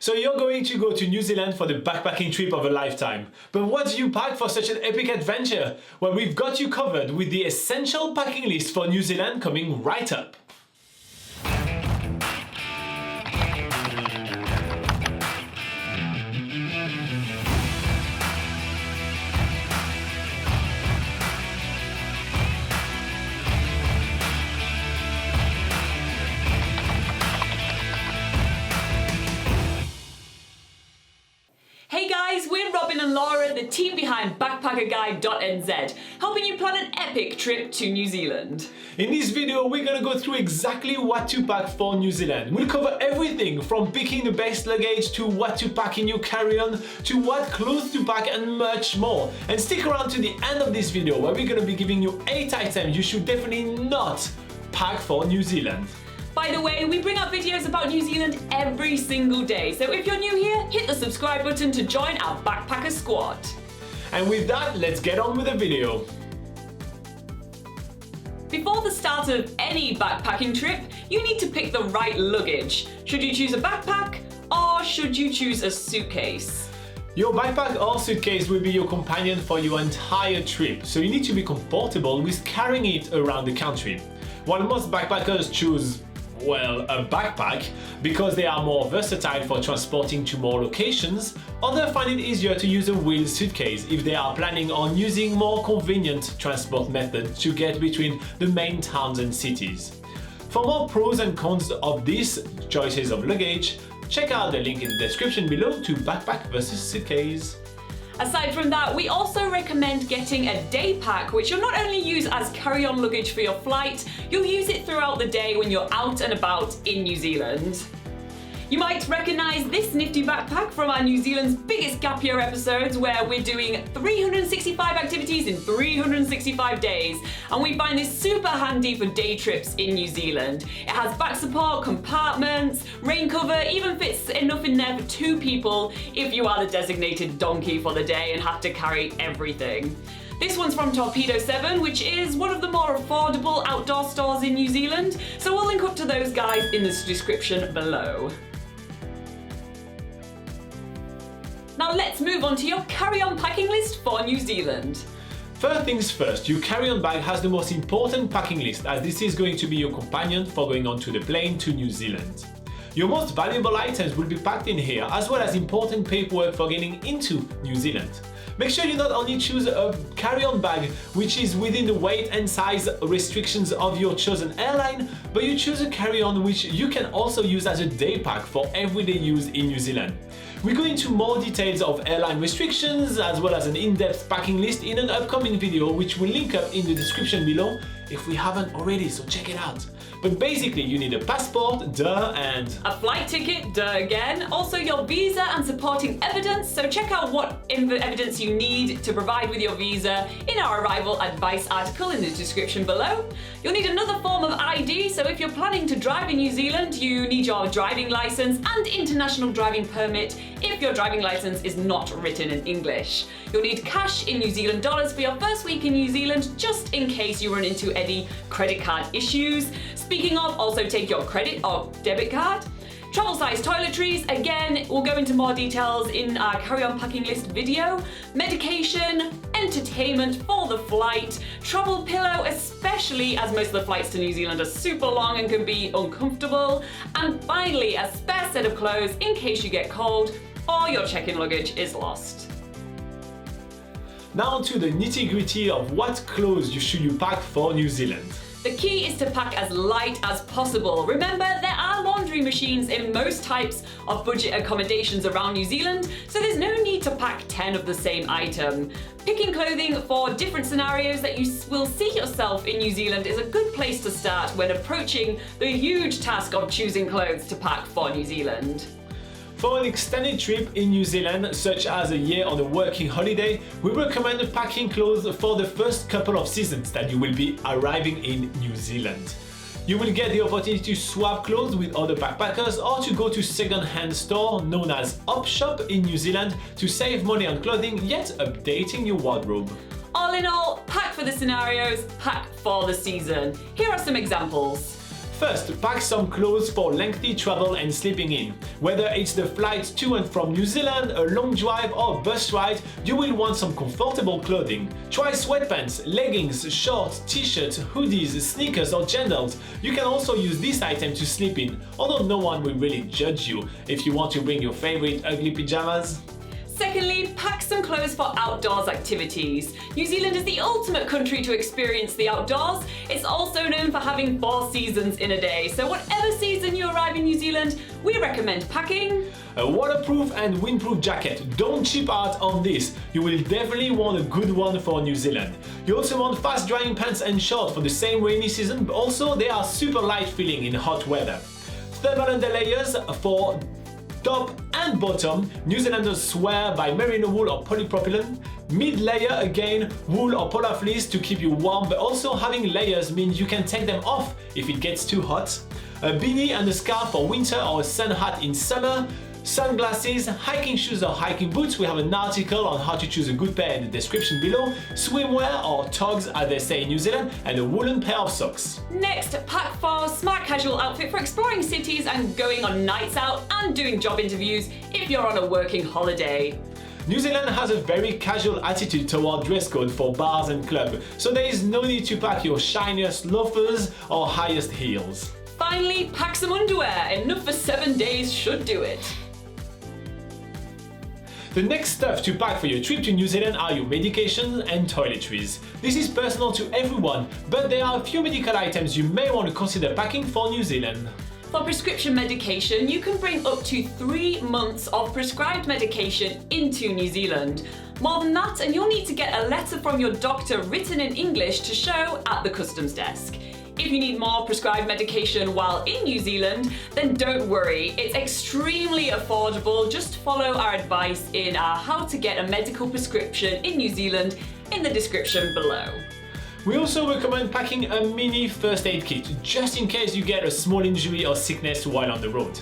So you're going to go to New Zealand for the backpacking trip of a lifetime. But what do you pack for such an epic adventure? Well, we've got you covered with the essential packing list for New Zealand coming right up. Hey guys, we're Robin and Laura, the team behind BackpackerGuide.NZ, helping you plan an epic trip to New Zealand. In this video, we're gonna go through exactly what to pack for New Zealand. We'll cover everything from picking the best luggage to what to pack in your carry-on to what clothes to pack and much more. And stick around to the end of this video where we're gonna be giving you 8 items you should definitely not pack for New Zealand. By the way, we bring out videos about New Zealand every single day, so if you're new here, hit the subscribe button to join our backpacker squad. And with that, let's get on with the video. Before the start of any backpacking trip, you need to pick the right luggage. Should you choose a backpack or should you choose a suitcase? Your backpack or suitcase will be your companion for your entire trip, so you need to be comfortable with carrying it around the country. While most backpackers choose a backpack because they are more versatile for transporting to more locations, others find it easier to use a wheeled suitcase if they are planning on using more convenient transport methods to get between the main towns and cities. For more pros and cons of these choices of luggage, check out the link in the description below to backpack versus suitcase. Aside from that, we also recommend getting a day pack, which you'll not only use as carry-on luggage for your flight, you'll use it throughout the day when you're out and about in New Zealand. You might recognise this nifty backpack from our New Zealand's biggest gap year episodes, where we're doing 365 activities in 365 days, and we find this super handy for day trips in New Zealand. It has back support, compartments, rain cover, even fits enough in there for 2 people if you are the designated donkey for the day and have to carry everything. This one's from Torpedo 7, which is one of the more affordable outdoor stores in New Zealand, so we'll link up to those guys in the description below. Now let's move on to your carry-on packing list for New Zealand. First things first, your carry-on bag has the most important packing list, as this is going to be your companion for going onto the plane to New Zealand. Your most valuable items will be packed in here, as well as important paperwork for getting into New Zealand. Make sure you not only choose a carry-on bag which is within the weight and size restrictions of your chosen airline, but you choose a carry-on which you can also use as a day pack for everyday use in New Zealand. We go into more details of airline restrictions as well as an in-depth packing list in an upcoming video, which we'll link up in the description below if we haven't already, so check it out. But basically you need a passport, duh, and a flight ticket, duh again, also your visa and supporting evidence, so check out what evidence you need to provide with your visa in our arrival advice article in the description below. You'll need another form of ID, so if you're planning to drive in New Zealand, you need your driving license and international driving permit if your driving license is not written in English. You'll need cash in New Zealand dollars for your first week in New Zealand, just in case you run into any credit card issues. Speaking of, also take your credit or debit card. Travel size toiletries, again, we'll go into more details in our carry-on packing list video. Medication, entertainment for the flight, travel pillow, especially as most of the flights to New Zealand are super long and can be uncomfortable. And finally, a spare set of clothes in case you get cold or your check-in luggage is lost. now to the nitty-gritty of what clothes should you pack for New Zealand. The key is to pack as light as possible. Remember, there are laundry machines in most types of budget accommodations around New Zealand, so there's no need to pack 10 of the same item. Picking clothing for different scenarios that you will see yourself in New Zealand is a good place to start when approaching the huge task of choosing clothes to pack for New Zealand. For an extended trip in New Zealand, such as a year on a working holiday, we recommend packing clothes for the first couple of seasons that you will be arriving in New Zealand. You will get the opportunity to swap clothes with other backpackers or to go to second-hand store known as Op Shop in New Zealand to save money on clothing, yet updating your wardrobe. All in all, pack for the scenarios, pack for the season. Here are some examples. First, pack some clothes for lengthy travel and sleeping in. Whether it's the flight to and from New Zealand, a long drive or bus ride, you will want some comfortable clothing. Try sweatpants, leggings, shorts, t-shirts, hoodies, sneakers or sandals. You can also use this item to sleep in, although no one will really judge you if you want to bring your favorite ugly pajamas. Secondly, pack some clothes for outdoors activities. New Zealand is the ultimate country to experience the outdoors. It's also known for having 4 seasons in a day, so whatever season you arrive in New Zealand, we recommend packing a waterproof and windproof jacket. Don't cheap out on this. You will definitely want a good one for New Zealand. You also want fast drying pants and shorts for the same rainy season, but also they are super light feeling in hot weather. Thermal underlayers for top and bottom. New Zealanders swear by merino wool or polypropylene. Mid-layer again, wool or polar fleece to keep you warm, but also having layers means you can take them off if it gets too hot. A beanie and a scarf for winter or a sun hat in summer. Sunglasses, hiking shoes or hiking boots. We have an article on how to choose a good pair in the description below. Swimwear or togs as they say in New Zealand, and a woolen pair of socks. Next, pack for a smart casual outfit for exploring cities and going on nights out and doing job interviews if you're on a working holiday. New Zealand has a very casual attitude toward dress code for bars and clubs, so there is no need to pack your shiniest loafers or highest heels. Finally, pack some underwear. Enough for 7 days should do it. The next stuff to pack for your trip to New Zealand are your medications and toiletries. This is personal to everyone, but there are a few medical items you may want to consider packing for New Zealand. For prescription medication, you can bring up to 3 months of prescribed medication into New Zealand. More than that, and you'll need to get a letter from your doctor written in English to show at the customs desk. If you need more prescribed medication while in New Zealand, then don't worry, it's extremely affordable. Just follow our advice in our How to Get a Medical Prescription in New Zealand in the description below. We also recommend packing a mini first aid kit, just in case you get a small injury or sickness while on the road.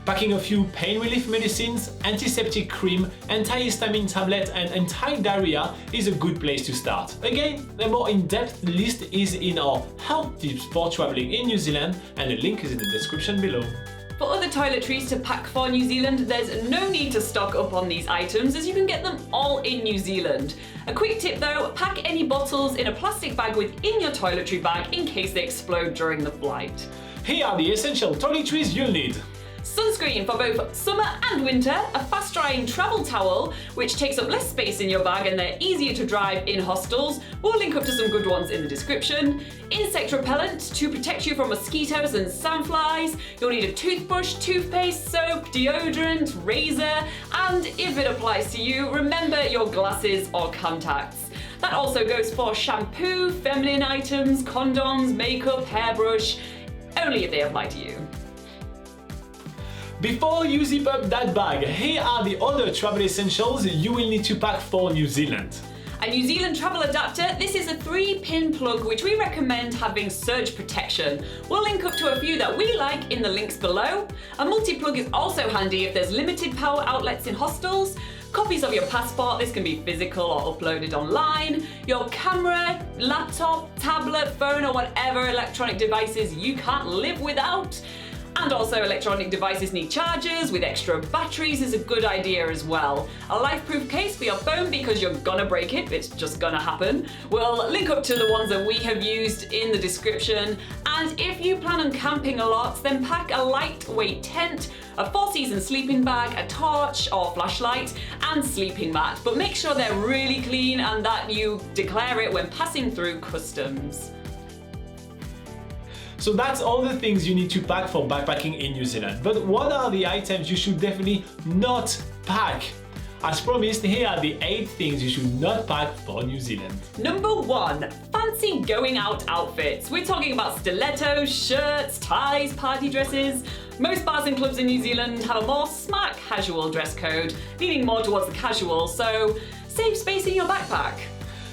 Packing a few pain relief medicines, antiseptic cream, antihistamine tablet and anti-diarrhea is a good place to start. Again, the more in-depth list is in our health tips for traveling in New Zealand, and the link is in the description below. For other toiletries to pack for New Zealand, there's no need to stock up on these items as you can get them all in New Zealand. A quick tip though, pack any bottles in a plastic bag within your toiletry bag in case they explode during the flight. Here are the essential toiletries you'll need. Sunscreen for both summer and winter, a fast-drying travel towel which takes up less space in your bag and they're easier to dry in hostels. We'll link up to some good ones in the description. Insect repellent to protect you from mosquitoes and sandflies. You'll need a toothbrush, toothpaste, soap, deodorant, razor, and if it applies to you, remember your glasses or contacts. That also goes for shampoo, feminine items, condoms, makeup, hairbrush, only if they apply to you. Before you zip up that bag, here are the other travel essentials you will need to pack for New Zealand. A New Zealand travel adapter. This is a 3-pin plug which we recommend having surge protection. We'll link up to a few that we like in the links below. A multi-plug is also handy if there's limited power outlets in hostels. Copies of your passport, this can be physical or uploaded online. Your camera, laptop, tablet, phone or whatever electronic devices you can't live without. And also electronic devices need chargers with extra batteries is a good idea as well. A life-proof case for your phone because you're gonna break it, it's just gonna happen. We'll link up to the ones that we have used in the description. And if you plan on camping a lot, then pack a lightweight tent, a 4-season sleeping bag, a torch or flashlight, and sleeping mat. But make sure they're really clean and that you declare it when passing through customs. So that's all the things you need to pack for backpacking in New Zealand. But what are the items you should definitely not pack? As promised, here are the 8 things you should not pack for New Zealand. Number 1, fancy going out outfits. We're talking about stilettos, shirts, ties, party dresses. Most bars and clubs in New Zealand have a more smart casual dress code, leaning more towards the casual, so save space in your backpack.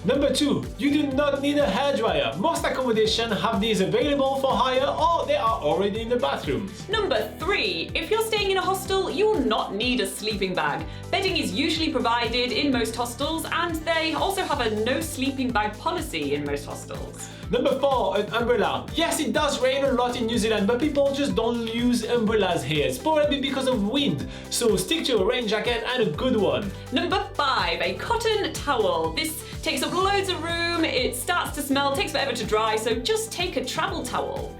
Number 2. You do not need a hairdryer. Most accommodations have these available for hire or they are already in the bathroom. Number 3. If you're staying in a hostel, you will not need a sleeping bag. Bedding is usually provided in most hostels and they also have a no sleeping bag policy in most hostels. Number 4. An umbrella. Yes, it does rain a lot in New Zealand, but people just don't use umbrellas here. It's probably because of wind, so stick to a rain jacket and a good one. Number 5. A cotton towel. This takes up loads of room, it starts to smell, takes forever to dry, so just take a travel towel.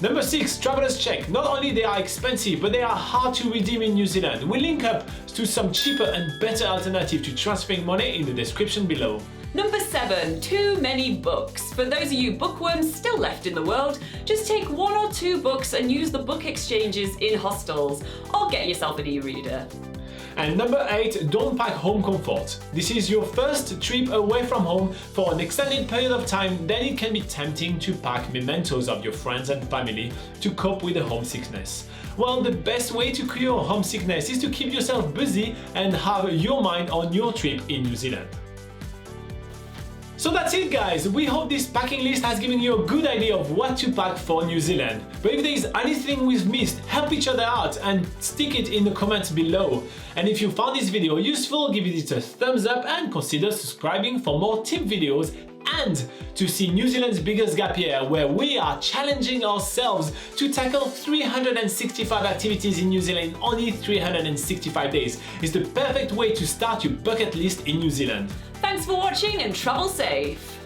Number 6. Travelers check. Not only they are expensive, but they are hard to redeem in New Zealand. We'll link up to some cheaper and better alternative to transferring money in the description below. Number 7. Too many books. For those of you bookworms still left in the world, just take 1 or 2 books and use the book exchanges in hostels, or get yourself an e-reader. And number 8, don't pack home comfort. This is your first trip away from home for an extended period of time, then it can be tempting to pack mementos of your friends and family to cope with the homesickness. Well, the best way to cure homesickness is to keep yourself busy and have your mind on your trip in New Zealand. So that's it guys, we hope this packing list has given you a good idea of what to pack for New Zealand. But if there is anything we've missed, help each other out and stick it in the comments below. And if you found this video useful, give it a thumbs up and consider subscribing for more tip videos and to see New Zealand's biggest gap year, where we are challenging ourselves to tackle 365 activities in New Zealand in only 365 days. It's the perfect way to start your bucket list in New Zealand. Thanks for watching and travel safe!